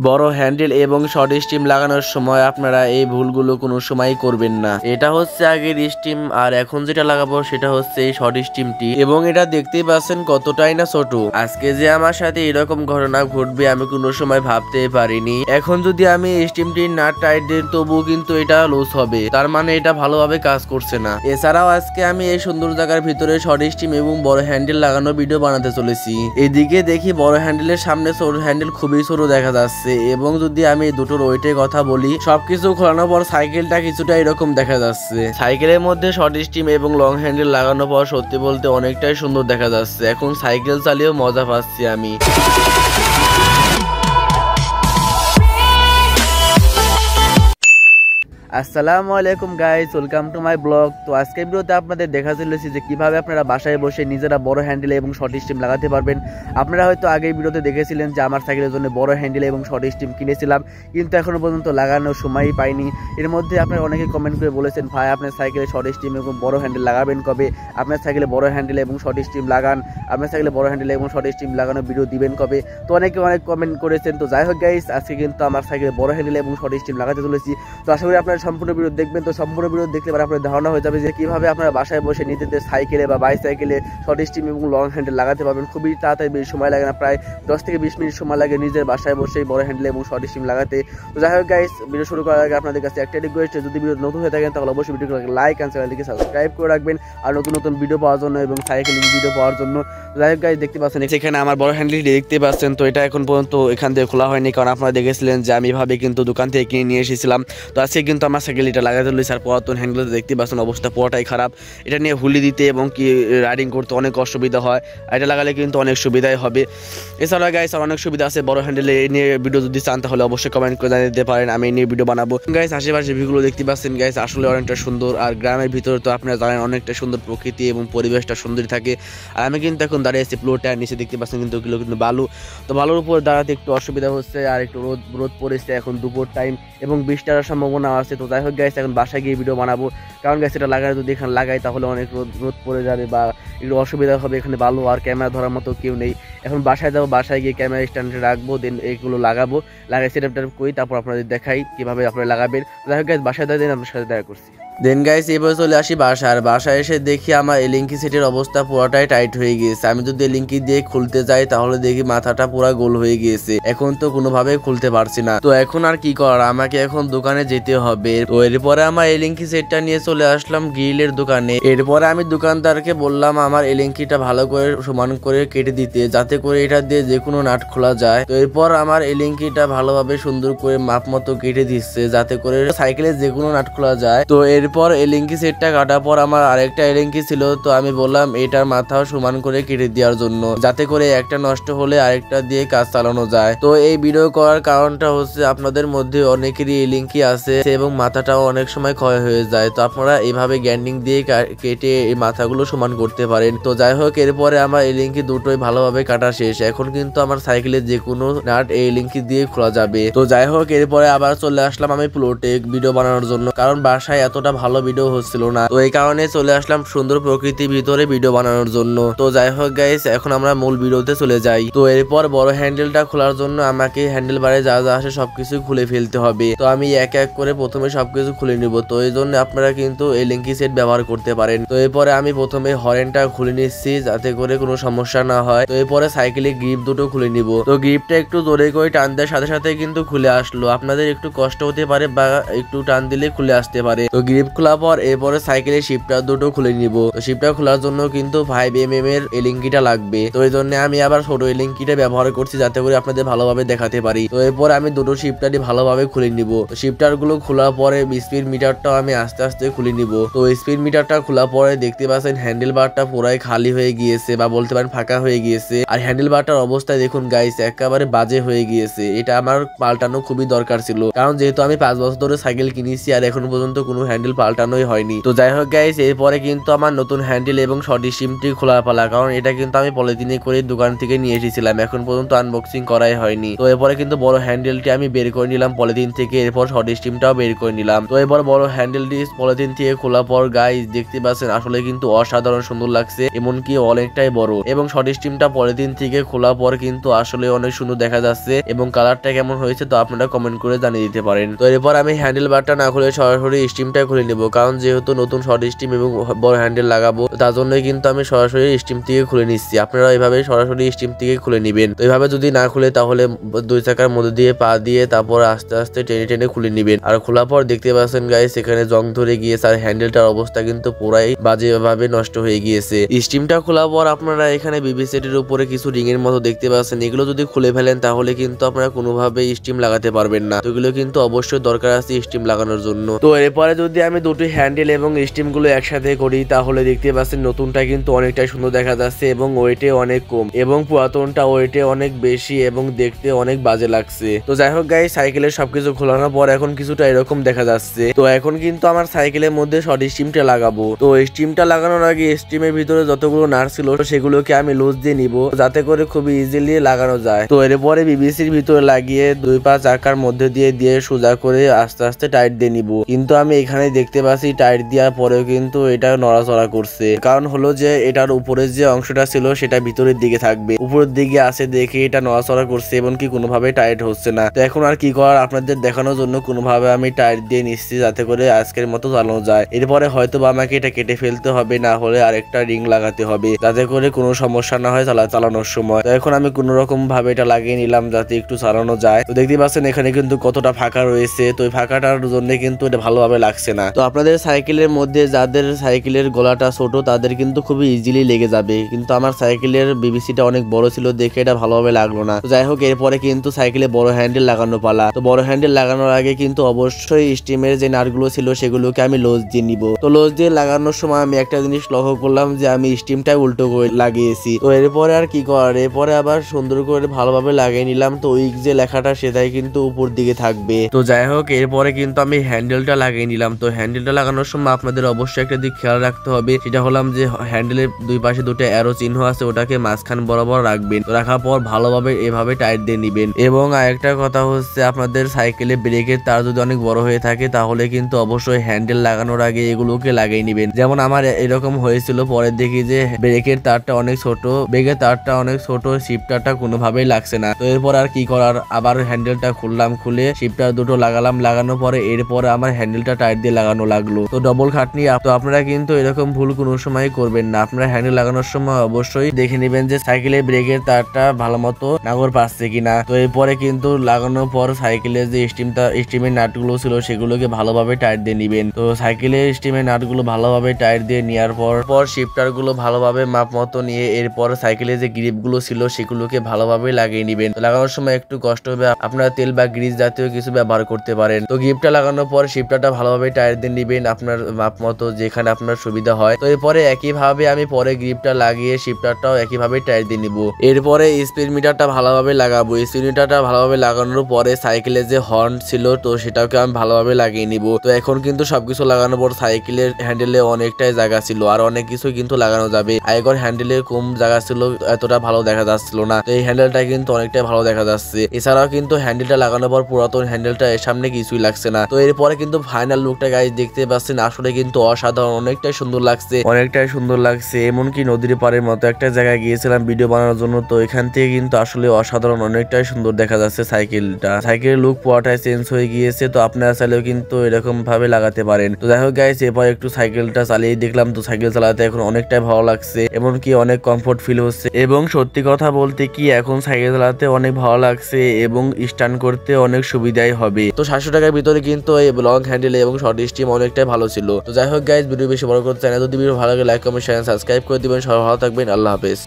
বড় হ্যান্ডেল এবং short steam লাগানোর সময় আপনারা এই ভুলগুলো কোনো সময় করবেন না। এটা হচ্ছে আগের স্টিম, আর এখন যেটা লাগাবো সেটা হচ্ছে এই শর্ট স্টিমটি, এবং এটা দেখতেই পাচ্ছেন কতটাই না ছোট। আজকে যে আমার সাথে এরকম ঘটনা ঘটবে আমি কোনো সময় ভাবতে পারিনি। এখন যদি আমি স্টিমটি না টাইট দিই তবুও কিন্তু এটা লুজ হবে, তার মানে এটা ভালোভাবে কাজ করছে না। এছাড়াও আজকে আমি এই সুন্দর জায়গার ভিতরে শর্ট স্টিম এবং বড় হ্যান্ডেল লাগানো ভিডিও বানাতে চলেছি। এদিকে দেখি বড় হ্যান্ডেলের সামনে ছোট হ্যান্ডেল খুবই ছোট দেখা যাচ্ছে, এবং যদি আমি দুটোর ওয়েটের কথা বলি সবকিছু খোলানোর পর সাইকেলটা কিছুটা এরকম দেখা যাচ্ছে। সাইকেলের মধ্যে শর্ট স্টিম এবং লং হ্যান্ডেল লাগানোর পর সত্যি বলতে অনেকটাই সুন্দর দেখা যাচ্ছে। এখন সাইকেল চালিয়েও মজা পাচ্ছি আমি। আসসালামু আলাইকুম guys, welcome to my blog. তো আজকের ভিডিওতে আপনাদের দেখা চলেছি যে কিভাবে আপনারা বাসায় বসে নিজেরা বড় হ্যান্ডেল এবং শর্ট স্টিম লাগাতে পারবেন। আপনারা হয়তো আগের ভিডিওতে দেখেছিলেন যে আমার সাইকেলের জন্য বড় হ্যান্ডেল এবং শর্ট স্টিম কিনেছিলাম, কিন্তু এখনো পর্যন্ত লাগানোর সময়ই পাইনি। এর মধ্যে আপনারা অনেকে কমেন্ট করে বলেছেন ভাই আপনার সাইকেলে শর্ট স্টিম এবং বড় হ্যান্ডেল লাগাবেন কবে, আপনার সাইকেলে বড় হ্যান্ডেল এবং শর্ট স্টিম লাগান, আপনার সাইকেলে বড় হ্যান্ডেল এবং শর্ট স্টিম লাগানোর ভিডিও দিবেন কবে। তো অনেকে অনেক কমেন্ট করেছেন। তো যাই হোক গাইস, আজকে কিন্তু আমার সাইকেলে বড় হ্যান্ডেল এবং শর্ট স্টিম লাগাতে চলেছি। তো আশা করি আপনারা সম্পূর্ণ ভিডিও দেখবেন। তো সম্পূর্ণ ভিডিও দেখলে আপনার ধারণা হয়ে যাবে যে কিভাবে আপনারা বাসায় বসে নিজেদের সাইকেলে বা বাইসাইকেলে শর্ট স্টিম এবং লং হ্যান্ডেল লাগাতে পারবেন। খুবই তাড়াতাড়ি, বেশি সময় লাগে না, প্রায় 10 থেকে 20 মিনিট সময় লাগে নিজের বাসায় বসে বড় হ্যান্ডেল এবং শর্ট স্টিম লাগাতে। তো যাই হোক গাইস, ভিডিও শুরু করার আগে আপনাদের কাছে একটা রিকোয়েস্ট, যদি ভিডিও নতুন হয়ে থাকেন তাহলে অবশ্যই ভিডিওকে লাইক আর চ্যানেলটিকে সাবস্ক্রাইব করে রাখবেন আর নতুন নতুন ভিডিও পাওয়ার জন্য এবং সাইকেলিং ভিডিও পাওয়ার জন্য। যাই হোক গাইস, দেখতে পাচ্ছেন এখানে আমার বড় হ্যান্ডেলটি দেখতে পাচ্ছেন। তো এটা এখন পর্যন্ত এখান থেকে খোলা হয়নি, কারণ আপনারা দেখেছিলেন যে আমি এভাবে কিন্তু দোকান থেকে কিনে নিয়ে এসেছিলাম। তো আজকে কিন্তু আমার সাইকেল এটা লাগাতে চলেছে। আর পুরাতন হ্যান্ডেল দেখতে পাচ্ছেন অবস্থা পুরোটাই খারাপ। এটা নিয়ে হুলি দিতে এবং কি রাইডিং করতে অনেক অসুবিধা হয়, এটা লাগালে কিন্তু অনেক সুবিধাই হবে। এছাড়া গাইস আর অনেক সুবিধা আছে বড় হ্যান্ডেলে। এই নিয়ে ভিডিও যদি চান তাহলে অবশ্যই কমেন্ট করে জানিয়ে দিতে পারেন, আমি এই নিয়ে ভিডিও বানাবো। গাইস আশেপাশে ভিউগুলো দেখতে পাচ্ছেন গাইস, আসলে অনেকটা সুন্দর। আর গ্রামের ভিতরে তো আপনারা জানেন অনেকটা সুন্দর প্রকৃতি এবং পরিবেশটা সুন্দর থাকে। আর আমি কিন্তু এখন দাঁড়িয়ে আছি প্লটটার নিচে, দেখতে পাচ্ছেন কিন্তু ওগুলো কিন্তু বালু। তো বালুর উপর দাঁড়াতে একটু অসুবিধা হচ্ছে, আর একটু রোদ পড়েছে এখন দুপুর টাইম এবং বৃষ্টির সম্ভাবনা আছে। তো যাই হোক গাইস, এখন বাসায় গিয়ে ভিডিও বানাবো, কারণ গাইস এটা লাগালে যদি এখানে লাগাই তাহলে অনেক রোদ পড়ে যাবে বা একটু অসুবিধা হবে। এখানে বালু আর ক্যামেরা ধরার মতো কেউ নেই। এখন বাসায় যাবো, বাসায় গিয়ে ক্যামেরা স্ট্যান্ডে রাখবো, দেন এগুলো লাগাবো, লাগাই সেটআপ করি, তারপর আপনাদের দেখাই কিভাবে আপনারা লাগাবেন। যাই হোক গাইস, বাসায় দেন আপনার সাথে দেখা করছি। দেন গাইস এবার চলে আসি বাসায় এসে দেখি আমার এলিঙ্কি সেটের অবস্থা পুরোটাই টাইট হয়ে গিয়েছে। আমি যদি এলিঙ্কি দিয়ে খুলতে যাই তাহলে দেখি মাথাটা পুরো গোল হয়ে গিয়েছে, এখন তো কোনোভাবে খুলতে পারছি না। তো এখন আর কি করার, আমাকে এখন দোকানে যেতে হবে। তো এরপরে আমার এলিঙ্কি সেটটা নিয়ে চলে আসলাম গ্রিলের দোকানে। এরপরে আমি দোকানদারকে বললাম আমার এলিঙ্কিটা ভালো করে সমান করে কেটে দিতে, যাতে করে এটা দিয়ে যে কোনো নাট খোলা যায়। তো এরপর আমার এলিঙ্কিটা ভালোভাবে সুন্দর করে মাপ মতো কেটে দিচ্ছে, যাতে করে সাইকেলে যে কোনো নাট খোলা যায়। তো এরপর এলিঙ্কি সেটটা কাটার পর আমার আরেকটা এলিঙ্কি ছিল, তো আমি বললাম এটার মাথাও সমান করে কেটে দেওয়ার জন্য, যাতে করে একটা নষ্ট হলে আরেকটা দিয়ে কাজ চালানো যায়। তো এই ভিডিও করার কারণটা হচ্ছে আপনাদের মধ্যে অনেকেরই এলিঙ্কি আছে এবং মাথাটাও অনেক সময় ক্ষয় হয়ে যায়। তো আপনারা এইভাবে গ্যান্ডিং দিয়ে কেটে এই মাথাগুলো সমান করতে পারেন। তো যাই হোক, এরপরে আমার এলিঙ্কি দুটোই ভালোভাবে কাটা শেষ। এখন কিন্তু আমার সাইকেলের যে কোনো নাট এই এলিঙ্কি দিয়ে খোলা যাবে। তো যাই হোক, এরপরে আবার চলে আসলাম আমি প্লটে ভিডিও বানানোর জন্য, কারণ বাসায় এতটা ভালো ভিডিও হচ্ছিল না। তো এই কারণে চলে আসলাম সুন্দর প্রকৃতির ভিতরে ভিডিও বানানোর জন্য। তো যাই হোক গাইস, এখন আমরা মূল ভিডিওতে চলে যাই। তো এরপর বড় হ্যান্ডেলটা খোলার জন্য আমাকে হ্যান্ডেল বারে যা যা আসে সবকিছু খুলে ফেলতে হবে। তো আমি এক এক করে প্রথমে সবকিছু খুলে নিব। তো এই জন্য আপনারা কিন্তু এই লিঙ্কি সেট ব্যবহার করতে পারেন। তো এরপরে আমি প্রথমে হরেনটা খুলে নিচ্ছি, যাতে করে কোনো সমস্যা না হয়। তো এরপরে সাইকেলের গ্রিপ দুটো খুলে নিব। তো গ্রিপটা একটু জোরে করে টান দেওয়ার সাথে সাথে কিন্তু খুলে আসলো। আপনাদের একটু কষ্ট হতে পারে বা একটু টান দিলে খুলে আসতে পারে। তো গ্রিপ খোলার পর এরপরে সাইকেলের শিপটা দুটো খুলে নিব। তো শিপটা খোলার জন্য কিন্তু 5mm এর এলিঙ্কিটা লাগবে। তো এই জন্য আমি আবার ছোট এলিঙ্কিটা ব্যবহার করছি, যাতে করে আপনাদের ভালোভাবে দেখাতে পারি। তো এরপর আমি দুটো শিপটারই ভালোভাবে খুলে নিব। তো শিপটার গুলো খোলার পরে স্পিড মিটারটাও আমি আস্তে আস্তে খুলে নিব। তো স্পিড মিটারটা খোলার পরে দেখতে পাচ্ছেন হ্যান্ডেল বারটা পুরাই খালি হয়ে গিয়েছে বা বলতে পারেন ফাঁকা হয়ে গিয়েছে। আর হ্যান্ডেল বারটার অবস্থা দেখুন গাইস, একেবারে বাজে হয়ে গিয়েছে। এটা আমার পাল্টানো খুবই দরকার ছিল, কারণ যেহেতু আমি 5 বছর ধরে সাইকেল কিনেছি আর এখন পর্যন্ত কোনো হ্যান্ডেল হ্যান্ডেল পাল্টানোই হয়নি। তো যাই হোক গাইস, এরপরে কিন্তু আমার নতুন হ্যান্ডেল এবং শর্ট স্টিমটি খোলার পালা, কারণ এটা কিন্তু আমি পলিথিনে করে দোকান থেকে নিয়ে এসেছিলাম, এখন পর্যন্ত আনবক্সিং করাই হয়নি। তো এরপরে কিন্তু বড় হ্যান্ডেলটি আমি বের করে নিলাম পলিথিন থেকে, এরপর শর্ট স্টিমটাও বের করে নিলাম। তো এরপর বড় হ্যান্ডেলটি পলিথিন থেকে খোলার পর গাইস দেখতে পাচ্ছেন আসলে কিন্তু অসাধারণ সুন্দর লাগছে, এমনকি অনেকটাই বড়। এবং শর্ট স্টিমটা পলিথিন থেকে খোলার পর কিন্তু আসলে অনেক সুন্দর দেখা যাচ্ছে, এবং কালারটা কেমন হয়েছে তো আপনারা কমেন্ট করে জানিয়ে দিতে পারেন। তো এরপর আমি হ্যান্ডেল বারটা না খুলে সরাসরি স্টিমটা খুলে নেব, কারণ যেহেতু নতুন শর্ট স্টিম এবং বড় হ্যান্ডেল লাগাবো, তার জন্যই কিন্তু আমি সরাসরি স্টিম থেকে খুলে নিচ্ছি। আপনারা এইভাবে সরাসরি স্টিম থেকে খুলে নেবেন। তো এইভাবে যদি না খুলে তাহলে দুই চাকার মধ্যে দিয়ে পা দিয়ে তারপর আস্তে আস্তে টেনে টেনে খুলে নেবেন। আর খোলার পর দেখতে পাচ্ছেন গাইস এখানে জং ধরে গিয়েছে, আর হ্যান্ডেলটার অবস্থা কিন্তু পুরাই বাজে ভাবে নষ্ট হয়ে গিয়েছে। স্টিমটা খোলার পর আপনারা এখানে বিবি সেটের উপরে কিছু রিং এর মতো দেখতে পাচ্ছেন, এগুলো যদি খুলে ফেলেন তাহলে কিন্তু আপনারা কোনোভাবে স্টিম লাগাতে পারবেন না। তো এগুলো কিন্তু অবশ্যই দরকার আছে স্টিম লাগানোর জন্য। তো এরপরে যদি আমি দুটি হ্যান্ডেল এবং স্টিম গুলো একসাথে করি তাহলে দেখতে পাচ্ছেন নতুনটা কিন্তু অনেকটাই সুন্দর দেখা যাচ্ছে, এবং ওয়েটে অনেক কম, এবং পুরাতনটা ওয়েটে অনেক বেশি এবং দেখতে অনেক বাজে লাগছে। তো যাই হোক গাইস, সাইকেলের সবকিছু খোলানোর পর এখন কিছুটা এরকম দেখা যাচ্ছে। তো এখন কিন্তু আমার সাইকেলের মধ্যে শর্ট স্টিমটা লাগাবো। তো স্টিমটা লাগানোর আগে স্টিমের ভিতরে যতগুলো নাট ছিল সেগুলোকে আমি লুজ দিয়ে নিব, যাতে করে খুব ইজিলি লাগানো যায়। তো এরপরে বিবিসির ভিতরে লাগিয়ে 2-5 চাকার মধ্যে দিয়ে সোজা করে আস্তে আস্তে টাইট দিয়ে নিব। কিন্তু আমি এখানে দেখতে পাচ্ছি টাইট দেওয়ার পরেও কিন্তু এটা নড়াচড়া করছে, কারণ হলো যে এটার উপরের যে অংশটা ছিল সেটা ভিতরের দিকে থাকবে, উপরের দিকে আছে দেখে এটা নড়াচড়া করছে, এমনকি কোনোভাবে টাইট হচ্ছে না। তো এখন আর কি করার, আপনাদের দেখানোর জন্য কোনোভাবে আমি টাইট দিয়ে নিচ্ছি যাতে করে আজকের মতো চালানো যায়। এরপরে হয়তো বা আমাকে এটা কেটে ফেলতে হবে, না হলে আরেকটা রিং লাগাতে হবে যাতে করে কোনো সমস্যা না হয় চালানোর সময়। তো এখন আমি কোনো রকম ভাবে এটা লাগিয়ে নিলাম যাতে একটু চালানো যায়। তো দেখতে পাচ্ছেন এখানে কিন্তু কতটা ফাঁকা রয়েছে, তো এই ফাঁকাটার জন্য কিন্তু এটা ভালোভাবে লাগছে না। তো আপনাদের সাইকেলের মধ্যে যাদের সাইকেলের গলাটা ছোট তাদের কিন্তু খুবই ইজিলি লেগে যাবে, কিন্তু আমার সাইকেলের বিবিসিটা অনেক বড় ছিল দেখে এটা ভালোভাবে লাগলো না। তো যাই হোক, এরপরে কিন্তু সাইকেলে বড় হ্যান্ডেল লাগানো পালা। তো বড় হ্যান্ডেল লাগানোর আগে কিন্তু অবশ্যই স্টিমের যে নাটগুলো ছিল সেগুলোকে আমি লোজ দিয়ে নিব। তো লোজ দিয়ে লাগানোর সময় আমি একটা জিনিস লক্ষ্য করলাম যে আমি স্টিমটাই উল্টো করে লাগিয়েছি। তো এরপরে আর কি করার, এরপরে আবার সুন্দর করে ভালোভাবে লাগিয়ে নিলাম। তো উইক যে লেখাটা সেটাই কিন্তু উপর দিকে থাকবে। তো যাই হোক, এরপরে কিন্তু আমি হ্যান্ডেলটা লাগিয়ে নিলাম। তো হ্যান্ডেলটা লাগানোর সময় আপনাদের অবশ্যই একটা দিক খেয়াল রাখতে হবে, সেটা হলাম যে হ্যান্ডেলের দুই পাশে দুটো অ্যারো চিহ্ন আছে, ওটাকে মাঝখান বরাবর রাখবেন। তো রাখার পর ভালোভাবে এভাবে টাইট দিয়ে নিবেন। এবং আরেকটা কথা হচ্ছে, আপনাদের সাইকেলে ব্রেকের তার যদি অনেক বড় হয়ে থাকে তাহলে কিন্তু অবশ্যই হ্যান্ডেল লাগানোর আগে এগুলোকে লাগিয়ে নিবেন। যেমন আমার এরকম হয়েছিল, পরে দেখি যে ব্রেকের তারটা অনেক ছোট, ব্রেকের তারটা অনেক ছোট, শিফটারটা কোনোভাবেই লাগছে না। তো এরপর আর কি করার, আবার হ্যান্ডেলটা খুললাম, খুলে শিফটার দুটো লাগালাম, লাগানোর পরে এরপরে আমার হ্যান্ডেলটা টাইট দিয়ে লাগানো লাগলো। তো ডবল খাটনি। তো আপনারা কিন্তু এরকম ভুল কোনো সময় করবেন না, আপনারা হ্যান্ডেল লাগানোর সময় অবশ্যই দেখে নেবেন যে সাইকেলের ব্রেকের তারটা ভালো মতো নাগর পাচ্ছে কিনা। তো এরপরে কিন্তু লাগানোর পর সাইকেলের যে স্টিমের নাটগুলো ছিল সেগুলোকে ভালোভাবে টাইট দিয়ে নিবেন। তো সাইকেলের স্টিমের নাটগুলো ভালোভাবে টাইট দিয়ে নেওয়ার পর শিফটার গুলো ভালোভাবে মাপ মতো নিয়ে এরপর সাইকেলের যে গ্রিপ গুলো ছিল সেগুলোকে ভালোভাবে লাগিয়ে নিবেন। লাগানোর সময় একটু কষ্ট হবে, আপনারা তেল বা গ্রিজ জাতীয় কিছু ব্যবহার করতে পারেন। তো গ্রিপটা লাগানোর পর শিফটারটা ভালোভাবে টাইট দিয়ে নিবেন আপনার মাপ মতো, যেখানে আপনার সুবিধা হয়। তো এরপরে একইভাবে আমি পরে গ্রিপটা লাগিয়ে শিফটারটাও একইভাবে টাইট দিয়ে নিব। এরপরে স্পিড মিটারটা ভালোভাবে লাগাবো। স্পিড মিটারটা ভালোভাবে লাগানোর পরে সাইকেলের যে হর্ন ছিল তো সেটাকে আমি ভালোভাবে লাগিয়ে নিব। তো এখন কিন্তু সবকিছু লাগানোর পর সাইকেলের হ্যান্ডেলে অনেকটাই জায়গা ছিল, আর অনেক কিছু কিন্তু লাগানো যাবে। আগের হ্যান্ডেলে কম জায়গা ছিল, এতটা ভালো দেখা যাচ্ছিল না। তো এই হ্যান্ডেলটা কিন্তু অনেকটাই ভালো দেখা যাচ্ছে। এছাড়াও কিন্তু হ্যান্ডেলটা লাগানোর পর পুরাতন হ্যান্ডেলটা এর সামনে কিছুই লাগছে না। তো এরপরে কিন্তু ফাইনাল লুকটা গাইস দেখতে পাচ্ছেন, আসলে কিন্তু অসাধারণ, অনেকটাই সুন্দর লাগছে। এমনকি নদীর পাড়ের মতো একটা জায়গায় গিয়েছিলাম ভিডিও বানানোর জন্য। তো এখান থেকে কিন্তু আসলে অসাধারণ, অনেকটাই সুন্দর দেখা যাচ্ছে সাইকেলটা। সাইকেলের লুক পুরোটাই চেঞ্জ হয়ে গিয়েছে। তো আপনারা চাইলেও কিন্তু এরকম ভাবে লাগাতে পারেন। তো যাই হোক গাইস, এরপর একটু সাইকেলটা চালিয়ে দেখলাম। তো সাইকেল চালাতে এখন অনেকটাই ভালো লাগছে, এমনকি অনেক কমফোর্ট ফিল হচ্ছে। এবং সত্যি কথা বলতে কি, এখন সাইকেল চালাতে অনেক ভালো লাগছে এবং স্ট্যান্ড করতে অনেক সুবিধাই হবে। তো 700 টাকার ভিতরে কিন্তু এই লং হ্যান্ডেল এবং শর্ট স্টিম অনেকটাই ভালো ছিল। তো যাই হোক গাইস, ভিডিও বেশি বড় করতে চাই না। যদি ভিডিও ভালো লাগে লাইক কমেন্ট শেয়ার সাবস্ক্রাইব করে দিবেন। সবাই ভালো থাকবেন। আল্লাহ হাফেজ।